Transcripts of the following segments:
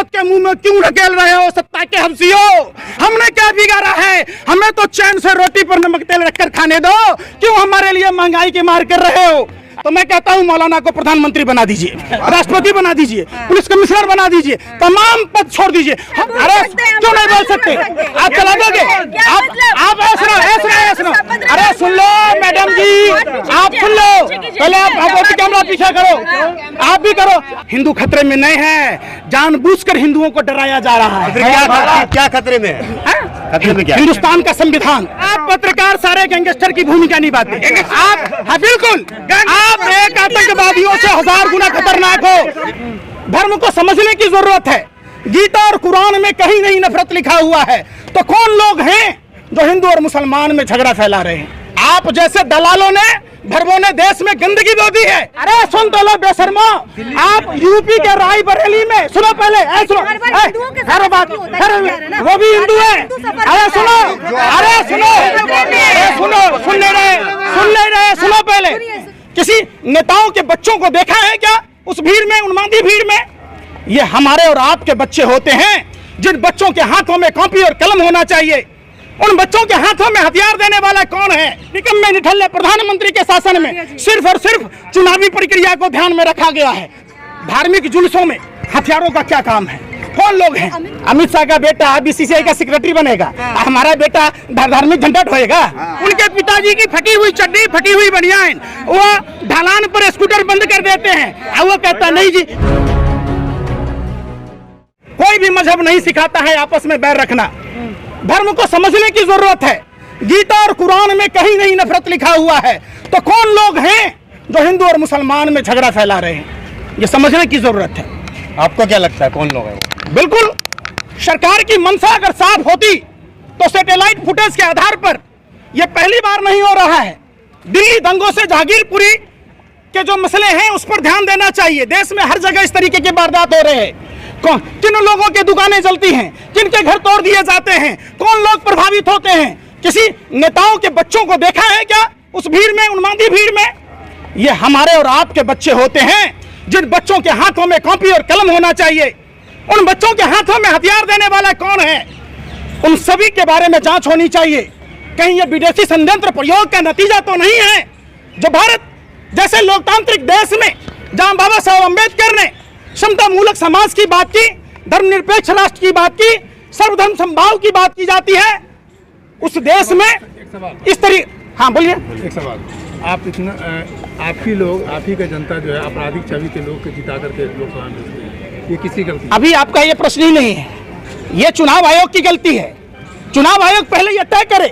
मौत के मुंह में क्यों ढकेल रहे हो सत्ता के हफ्सियों? हमने क्या बिगाड़ा है? हमें तो चैन से रोटी पर नमक तेल रखकर खाने दो, क्यों हमारे लिए महंगाई की मार कर रहे हो? तो मैं कहता हूं मौलाना को प्रधानमंत्री बना दीजिए, राष्ट्रपति बना दीजिए, पुलिस कमिश्नर बना दीजिए, तमाम पद छोड़ दीजिए। अरे क्यों नहीं बोल सकते? आप चला दोगे? आप ऐसा अरे सुन लो मैडम जी, आप सुन लो, पहले आप कैमरा पीछे करो, आप भी करो। हिंदू खतरे में नहीं है, जानबूझकर हिंदुओं को डराया जा रहा है। क्या खतरे में है? खतरे में क्या? हिंदुस्तान का संविधान। आप पत्रकार सारे गैंगस्टर की भूमिका निभाते हैं। आप बिल्कुल आप एक आतंकवादियों से 1000 गुना खतरनाक हो। धर्म को समझने की जरूरत है। गीता और कुरान में कहीं नहीं नफरत लिखा हुआ है, तो कौन लोग हैं जो हिंदू और मुसलमान में झगड़ा फैला रहे हैं? आप जैसे दलालों ने भरबों ने देश में गंदगी बो दी है। अरे सुन तो लो बेशर्मो, आप यूपी के रायबरेली में सुनो, पहले सुनो, हर बात वो भी हिंदू है। अरे सुनो, अरे सुनो, सुन ले रहे, सुनो पहले। किसी नेताओं के बच्चों को देखा है क्या उस भीड़ में, उन्मादी भीड़ में? ये हमारे और आपके बच्चे होते हैं, जिन बच्चों के हाथों में कॉपी और कलम होना चाहिए। उन बच्चों के हाथों में हथियार देने वाला कौन है? निकम्मे निठल्ले प्रधानमंत्री के शासन में सिर्फ और सिर्फ चुनावी प्रक्रिया को ध्यान में रखा गया है। धार्मिक जुलूसों में हथियारों का क्या काम है? कौन लोग हैं? अमित शाह का बेटा बीसीसीआई का सेक्रेटरी बनेगा, हमारा बेटा धार्मिक झंडा ढोएगा। उनके पिताजी की फटी हुई चड्डी, फटी हुई बनियान, वो ढलान पर स्कूटर बंद कर देते हैं और वो कहता नहीं जी। कोई भी मजहब नहीं सिखाता है आपस में बैर रखना। धर्म को समझने की जरूरत है। गीता और कुरान में कहीं नहीं नफरत लिखा हुआ है, तो कौन लोग हैं जो हिंदू और मुसलमान में झगड़ा फैला रहे हैं? ये समझने की जरूरत है। आपको क्या लगता है कौन लोग हैं वो? बिल्कुल, सरकार की मंशा अगर साफ होती तो सैटेलाइट फुटेज के आधार पर यह पहली बार नहीं हो रहा है। दिल्ली दंगों से जहांगीरपुरी के जो मसले हैं उस पर ध्यान देना चाहिए। देश में हर जगह इस तरीके की वारदात हो रहे हैं। किन लोगों की दुकानें जलती हैं, किनके घर तोड़ दिए जाते हैं, कौन लोग प्रभावित होते हैं? किसी नेताओं के बच्चों को देखा है क्या उस भीड़ में, उन्मादी भीड़ में? ये हमारे और आपके बच्चे होते हैं, जिन बच्चों के हाथों में कॉपी और कलम होना चाहिए। उन बच्चों के हाथों में हथियार देने वाला कौन है? उन सभी के बारे में जांच होनी चाहिए। कहीं ये विदेशी षड्यंत्र प्रयोग का नतीजा तो नहीं है जो भारत जैसे लोकतांत्रिक देश में, जहां बाबा साहब अम्बेडकर ने समता मूलक समाज की बात की, धर्मनिरपेक्ष राष्ट्र की बात की, सर्वधर्म समभाव की बात की जाती है, उस देश में इस तरीके। हाँ बोलिए। एक सवाल, आप इतना आप ही का जनता जो है आपराधिक छवि के लोग के जिता करके लोकसभा में भेजते हैं, ये किसी गलती? अभी आपका ये प्रश्न ही नहीं है, ये चुनाव आयोग की गलती है। चुनाव आयोग पहले ये तय करे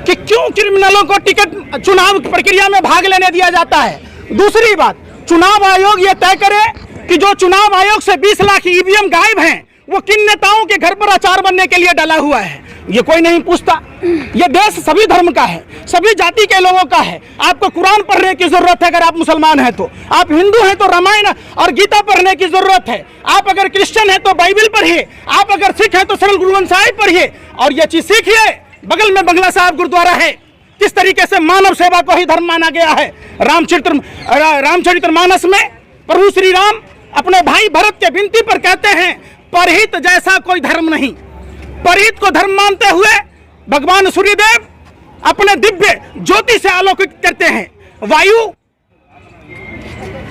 कि क्यों क्रिमिनलों को टिकट चुनाव प्रक्रिया में भाग लेने दिया जाता है। दूसरी बात, चुनाव आयोग ये तय करे कि जो चुनाव आयोग से 20 लाख ईवीएम गायब हैं, वो किन नेताओं के घर पर अचार बनने के लिए डाला हुआ है, ये कोई नहीं पूछता। ये देश सभी धर्म का है, सभी जाति के लोगों का है। आपको कुरान पढ़ने की जरूरत है अगर आप मुसलमान हैं तो, आप हिंदू हैं तो रामायण और गीता पढ़ने की जरूरत है, आप अगर क्रिश्चियन हैं तो बाइबल पढ़िए, आप अगर सिख हैं तो सरल गुरु ग्रंथ साहिब पढ़िए। और ये चीज सीखिए, बगल में बंगला साहब गुरुद्वारा है, किस तरीके से मानव सेवा को ही धर्म माना गया है। रामचरितमानस में प्रभु श्री राम अपने भाई भरत के विनती पर कहते हैं, परहित जैसा कोई धर्म नहीं। परहित को धर्म मानते हुए भगवान सूर्यदेव अपने दिव्य ज्योति से आलोकित करते हैं। वायु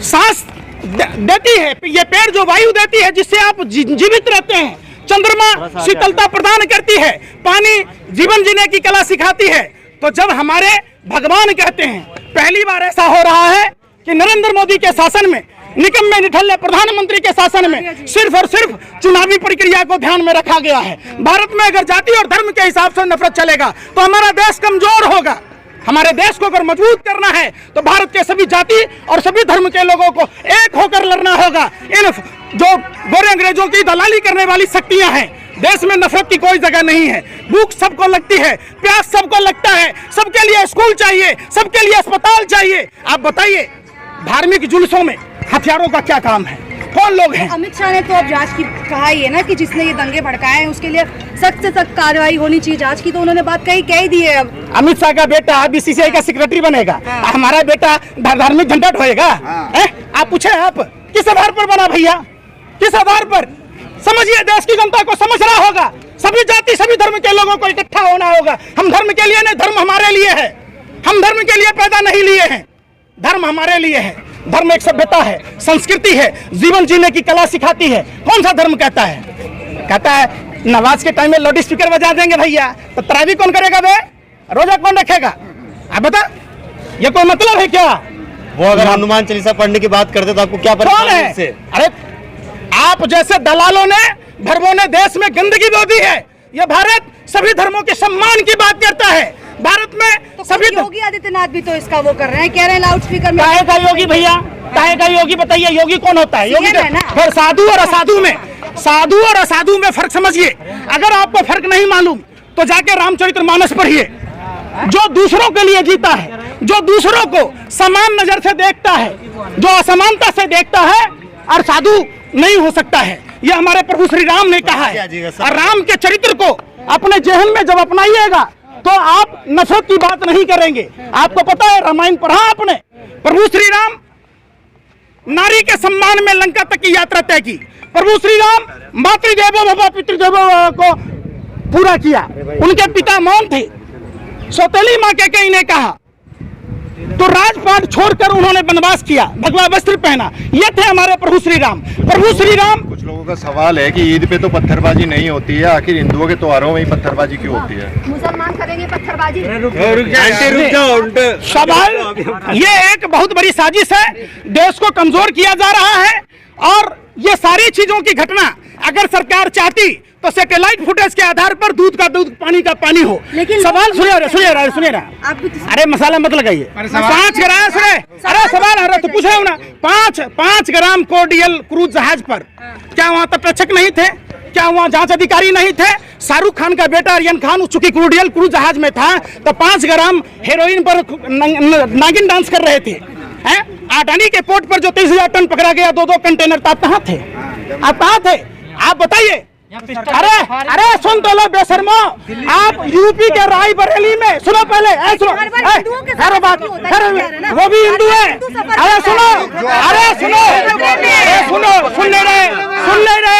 सांस देती है, ये पेड़ जो वायु देती है जिससे आप जीवित रहते हैं। चंद्रमा शीतलता प्रदान करती है, पानी जीवन जीने की कला सिखाती है। तो जब हमारे भगवान कहते हैं, पहली बार ऐसा हो रहा है कि नरेंद्र मोदी के शासन में, निकम्मे निठल्ले प्रधानमंत्री के शासन में सिर्फ और सिर्फ चुनावी प्रक्रिया को ध्यान में रखा गया है। भारत में अगर जाति और धर्म के हिसाब से नफरत चलेगा तो हमारा देश कमजोर होगा। हमारे देश को अगर मजबूत करना है तो भारत के सभी जाति और सभी धर्म के लोगों को एक होकर लड़ना होगा। इन जो गोरे अंग्रेजों की दलाली करने वाली शक्तियां हैं, देश में नफरत की कोई जगह नहीं है। भूख सबको लगती है, प्यास सबको लगता है, सबके लिए स्कूल चाहिए, सबके लिए अस्पताल चाहिए। आप बताइए, धार्मिक जुलूसों में हथियारों का क्या काम है? कौन लोग हैं? अमित शाह ने तो अब जांच की कहा ही है ना कि जिसने ये दंगे भड़काए हैं उसके लिए सख्त से सख्त कार्रवाई होनी चाहिए। जांच की तो उन्होंने बात कह ही दी है। अब अमित शाह का बेटा बीसीसीआई का सेक्रेटरी बनेगा, हमारा बेटा धार्मिक झंडा ढोएगा। आप पूछे, आप किस आधार पर बना भैया, किस आधार पर? समझिए, देश की जनता को समझ रहा होगा। सभी जाति सभी धर्म के लोगों को इकट्ठा होना होगा। हम धर्म के लिए नहीं, धर्म हमारे लिए है। हम धर्म के लिए पैदा नहीं लिए हैं, धर्म हमारे लिए है। धर्म एक सभ्यता है, संस्कृति है, जीवन जीने की कला सिखाती है। कौन सा धर्म कहता है नमाज के टाइम में लाउड स्पीकर बजा देंगे भैया, तो तरावी कौन करेगा बे? रोजा कौन रखेगा? आप बता, ये कोई मतलब है क्या? वो अगर हनुमान चालीसा पढ़ने की बात करते तो आपको क्या कौन परेशानी है? है इससे? अरे आप जैसे दलालों ने धर्मों ने देश में गंदगी बो दी है। ये भारत सभी धर्मों के सम्मान की बात करता है। भारत में तो सभी योगी आदित्यनाथ भी तो इसका वो कर रहे हैं, कह रहे हैं लाउड स्पीकर में। काहे का योगी भैया? काहे का योगी? बताइए, योगी कौन होता है? योगी है ना। फिर साधु और असाधु में फर्क समझिए। अगर आपको फर्क नहीं मालूम तो जाके रामचरितमानस पढ़िए। जो दूसरों के लिए जीता है, जो दूसरों को समान नजर से देखता है, जो असमानता से देखता है, और साधु नहीं हो सकता है। ये हमारे प्रभु श्री राम ने कहा है। और राम के चरित्र को अपने जेहन में जब अपनाइएगा तो आप नफरत की बात नहीं करेंगे। आपको पता है, रामायण पढ़ा आपने, प्रभु श्री राम नारी के सम्मान में लंका तक की यात्रा तय की। प्रभु श्री राम मातृदेवो भव पितृदेवो भव को पूरा किया। उनके पिता मौन थे। सौतेली मां कैकेयी ने कहा तो राजपाट छोड़कर उन्होंने वनवास किया, भगवा वस्त्र पहना। ये थे हमारे प्रभु श्री राम। प्रभु श्री राम। कुछ लोगों का सवाल है कि ईद पे तो पत्थरबाजी नहीं होती है, आखिर हिंदुओं के त्योहारों में ही पत्थरबाजी क्यों होती है? मुसलमान करेंगे पत्थरबाजी। सवाल ये एक बहुत बड़ी साजिश है, देश को कमजोर किया जा रहा है। और ये सारी चीजों की घटना अगर सरकार चाहती तो सैटेलाइट फुटेज के आधार पर दूध का दूध, पानी का पानी हो। लेकिन सवाल सुनिए ना। अरे मसाला मत लगाइए। 5 ग्राम सुने, अरे सवाल है तो पूछे ना। 5 ग्राम कोर्डियल क्रूज जहाज पर क्या वहाँ तटरक्षक नहीं थे? क्या वहाँ जांच अधिकारी नहीं थे? शाहरुख खान का बेटा आर्यन खान चूंकि कोर्डियल क्रूज जहाज में था तो 5 ग्राम हेरोइन पर नागिन डांस कर रहे थे। अडानी के पोर्ट पर जो 30,000 टन पकड़ा गया, 2 कंटेनर, तो आप कहाँ थे? आप बताइए। अरे सुन तो लो बेशर्मो, आप यूपी के रायबरेली में सुनो पहले, सुनो, वो भी हिंदू है। अरे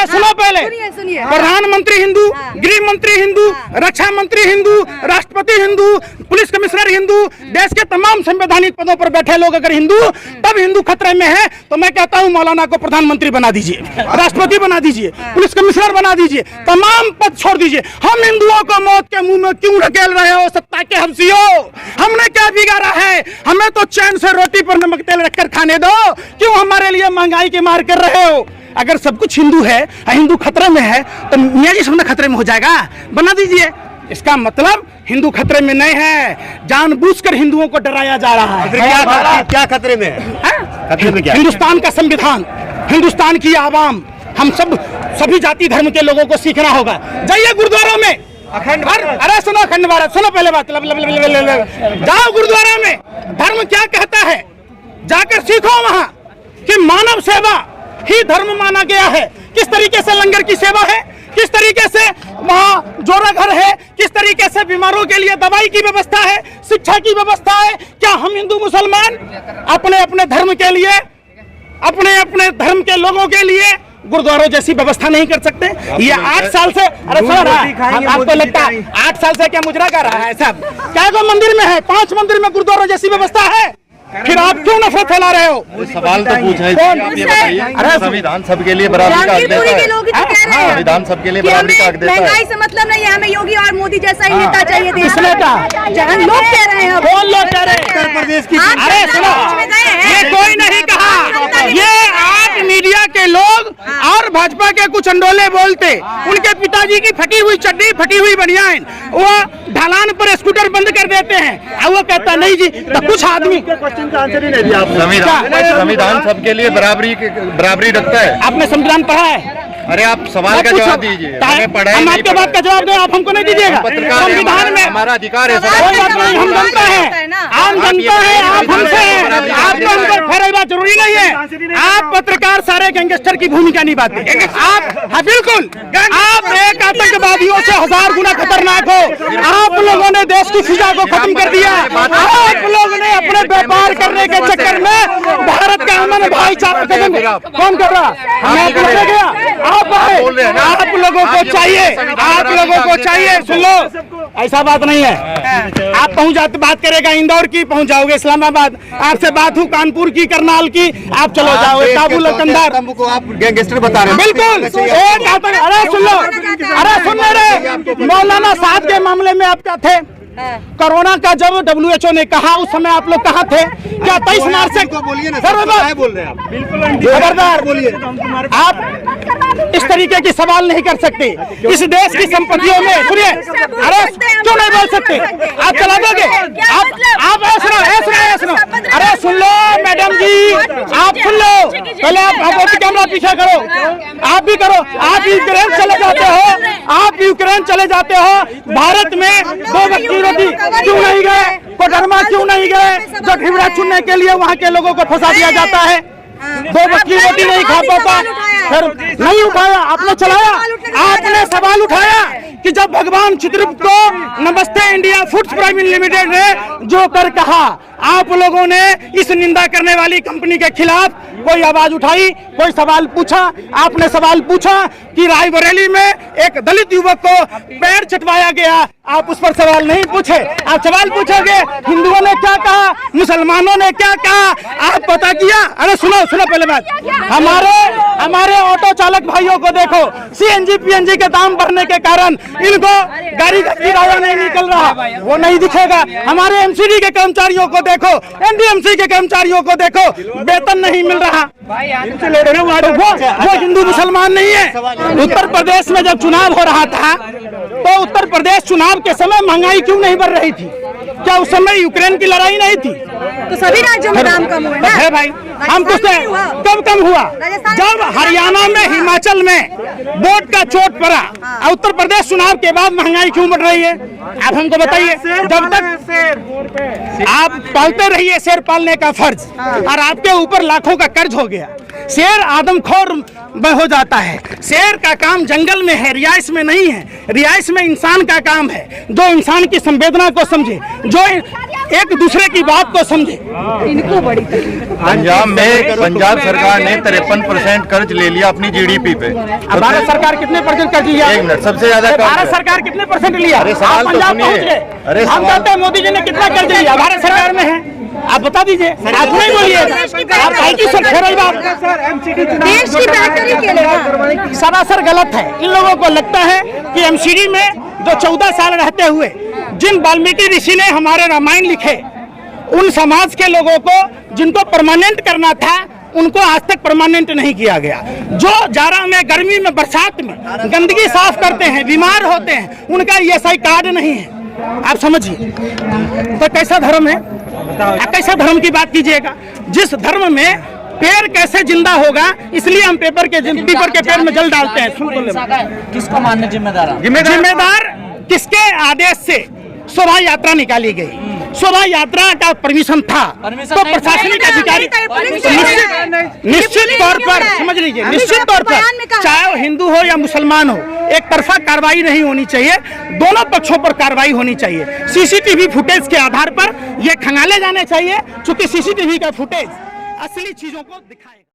सुनो पहले। प्रधानमंत्री हिंदू, गृह मंत्री हिंदू, रक्षा मंत्री हिंदू, राष्ट्रपति हिंदू, पुलिस कमिश्नर हिंदू, देश के तमाम संवैधानिक पदों पर बैठे लोग अगर हिंदू, तब हिंदू खतरे में है। तो मैं कहता हूँ मौलाना को प्रधानमंत्री बना दीजिए, राष्ट्रपति बना दीजिए, पुलिस कमिश्नर बना दीजिए, तमाम पद छोड़ दीजिए। हम हिंदुओं को मौत के मुंह में क्यों ढकेल रहे हो सत्ता के हब्सियों? हमने क्या बिगाड़ा है? हमें तो चैन से रोटी पर नमक तेल रखकर खाने दो। क्यों हमारे लिए महंगाई की मार कर रहे हो? अगर सब कुछ हिंदू है, हिंदू खतरे में है, तो मियाँ जी सब खतरे में हो जाएगा। बना दीजिए। इसका मतलब हिंदू खतरे में नहीं है, जानबूझकर हिंदुओं को डराया जा रहा है। क्या खतरे में है? खतरे में क्या? हिंदुस्तान का संविधान, हिंदुस्तान की आवाम, हम सभी जाति धर्म के लोगों को सीखना होगा। जाइए गुरुद्वारों में, अरे सुनो अखंड भारत, सुनो पहले बात, जाओ गुरुद्वारा में, धर्म क्या कहता है जाकर सीखो वहां कि मानव सेवा ही धर्म माना गया है। किस तरीके से लंगर की सेवा है, किस तरीके से वहाँ जोरा घर है, किस तरीके से बीमारों के लिए दवाई की व्यवस्था है, शिक्षा की व्यवस्था है। क्या हम हिंदू मुसलमान अपने अपने धर्म के लिए, अपने अपने धर्म के लोगों के लिए गुरुद्वारों जैसी व्यवस्था नहीं कर सकते? ये 8 साल से, अरे सुन रहा है, आपको लगता है 8 साल से क्या मुजरा कर रहा है? सब क्या को मंदिर में है, 5 मंदिर में गुरुद्वारों जैसी व्यवस्था है, फिर आप क्यों नफरत फैला रहे हो? सवाल तो पूछ रहे थे। अरे संविधान सबके लिए बराबरी का हक देता है। संविधान सबके लिए बराबरी का हक देता है। महंगाई से मतलब नहीं है, हमें योगी और मोदी जैसा ही नेता चाहिए। किसने कहा? लोग कह रहे हैं। कौन लोग कह रहे हैं? उत्तर प्रदेश की। अरे सुनो, ये कोई नहीं कहा, ये आप मीडिया के लोग और भाजपा के कुछ अंडोले बोलते। उनके पिताजी की फटी हुई चड्डी, फटी हुई बनियान, वो ढलान पर स्कूटर बंद कर देते हैं और वो कहता नहीं जी। तो कुछ आदमी आंसर ही नहीं दिया। संविधान सबके लिए बराबरी रखता है। आपने संविधान पढ़ा है? अरे आप सवाल का जवाब दीजिए। हम आपके बात का जवाब दें, आप हमको नहीं दीजिएगा। संविधान में हमारा अधिकार है। कोई बात नहीं, हम जनता है, आम जनता है, आप हमसे हैं, आपको हम पर फेरे बात जरूरी नहीं है। आप पत्रकार सारे गैंगस्टर की भूमिका निभाते हैं। आप, हाँ बिल्कुल, आप एक आतंकवादियों से 1000 गुना खतरनाक हो। आप लोगों ने देश की फिजा को खत्म कर दिया। आप लोगों ने अपने व्यापार करने के चक्कर में भारत का अमन भाईचारा कौन कर रहा? हमें गया। आप बोल रहे हैं ना। आप लोगों को चाहिए, आप लोगों को चाहिए, सुन लो, ऐसा बात नहीं है। आप पहुंच जाते, बात करेगा इंदौर की, पहुंच जाओगे इस्लामाबाद, आपसे बात हो कानपुर की, करनाल की, आप चलो जाओ काबुल कंधार को आप गैंगस्टर बता रहे हैं। बिल्कुल एक आतंक। अरे सुन लो, अरे सुन रहे मौलाना साहब के मामले में आप क्या थे? कोरोना का जब WHO ने कहा उस समय आप लोग कहाँ थे? क्या 23 मार्च से बोलिए ना, क्या बोल रहे हैं आप? खबरदार बोलिए, आप इस तरीके की सवाल नहीं कर सकते। इस देश की संपत्तियों में सुनिए, अरे क्यों नहीं बोल सकते? आप चला दोगे? आप सुनो, अरे सुन लो मैडम जी, आप सुन लो पहले, आप कैमरा पीछे करो, आप भी करो। आप यूक्रेन चले जाते हो, आप यूक्रेन चले जाते हो, भारत में 2 वक्त की रोटी क्यों नहीं गए? कोडरमा क्यों नहीं गए? जो ढिबरा चुनने के लिए वहाँ के लोगों को फंसा दिया जाता है, 2 वक्त की रोटी नहीं खा पाता, फिर नहीं उठाया, आपने चलाया, आपने सवाल उठाया कि जब भगवान चित्रगुप्त को नमस्ते इंडिया फूड्स प्राइवेट लिमिटेड ने जो कर कहा, आप लोगों ने इस निंदा करने वाली कंपनी के खिलाफ कोई आवाज उठाई, कोई सवाल पूछा? आपने सवाल पूछा कि रायबरेली में एक दलित युवक को पैर चटवाया गया, आप उस पर सवाल नहीं पूछे। आप सवाल पूछोगे हिंदुओं ने क्या कहा, मुसलमानों ने क्या कहा, आप पता किया? अरे सुनो पहले बात, हमारे ऑटो चालक भाइयों को देखो, CNG PNG के दाम बढ़ने के कारण इनको गाड़ी का किराया नहीं निकल रहा, वो नहीं दिखेगा। हमारे MCD के कर्मचारियों को देखो, NDMC के कर्मचारियों को देखो, वेतन नहीं मिल रहा। वो हिंदू मुसलमान नहीं है। उत्तर प्रदेश में जब चुनाव हो रहा था तो उत्तर प्रदेश चुनाव के समय महंगाई क्यों नहीं बढ़ रही थी? क्या उस समय यूक्रेन की लड़ाई नहीं थी? तो सभी राज्यों में दाम कम हुए ना? है भाई, हम कुछ कब कम हुआ? जब हरियाणा में, हिमाचल में वोट का चोट पड़ा। उत्तर प्रदेश चुनाव के बाद महंगाई क्यों बढ़ रही है? आप हमको बताइए। जब तक आप पालते रहिए, शेर पालने का फर्ज, और आपके ऊपर लाखों का कर्ज हो गया, शेर आदमखोर हो जाता है। शेर का काम जंगल में है, रिहाइश में नहीं है। रिहाइश में इंसान का काम है, जो इंसान की संवेदना को समझे, जो एक दूसरे की बात को समझे। इनको बड़ी पंजाब में पंजाब सरकार ने 53% कर्ज ले लिया अपनी GDP पे। भारत सरकार कितने % कर्ज लिया? 1 मिनट, सबसे ज्यादा भारत सरकार कितने % लिया? अरे सवाल तो पंजाब सुनिए। पहुंच गए। अरे हम कहते हैं मोदी जी ने कितना कर्ज लिया? भारत सरकार में है, आप बता दीजिए। आप नहीं बोलिए, आप भाई की देश की बेहतरी के लिए सरासर गलत है। इन लोगों को लगता है कि MCD में जो 14 साल रहते हुए जिन वाल्मीकि ऋषि ने हमारे रामायण लिखे, उन समाज के लोगों को जिनको परमानेंट करना था, उनको आज तक परमानेंट नहीं किया गया। जो जाड़ा में, गर्मी में, बरसात में गंदगी साफ करते हैं, बीमार होते हैं, उनका ESI कार्ड नहीं है। आप समझिए तो कैसा धर्म है? आप कैसा धर्म की बात कीजिएगा? जिस धर्म में पेड़ कैसे जिंदा होगा, इसलिए हम पीपर के पेड़ में जल डालते हैं। किसको मानने जिम्मेदार? जिम्मेदार किसके आदेश से शोभा यात्रा निकाली गई? शोभा यात्रा का परमिशन था तो प्रशासनिक अधिकारी निश्चित तौर पर, समझ लीजिए, निश्चित तौर पर चाहे वो हिंदू हो या मुसलमान हो, एक तरफा कार्रवाई नहीं होनी चाहिए, दोनों पक्षों पर कार्रवाई होनी चाहिए। CCTV फुटेज के आधार पर ये खंगाले जाने चाहिए, क्योंकि CCTV का फुटेज असली चीजों को दिखाएगा।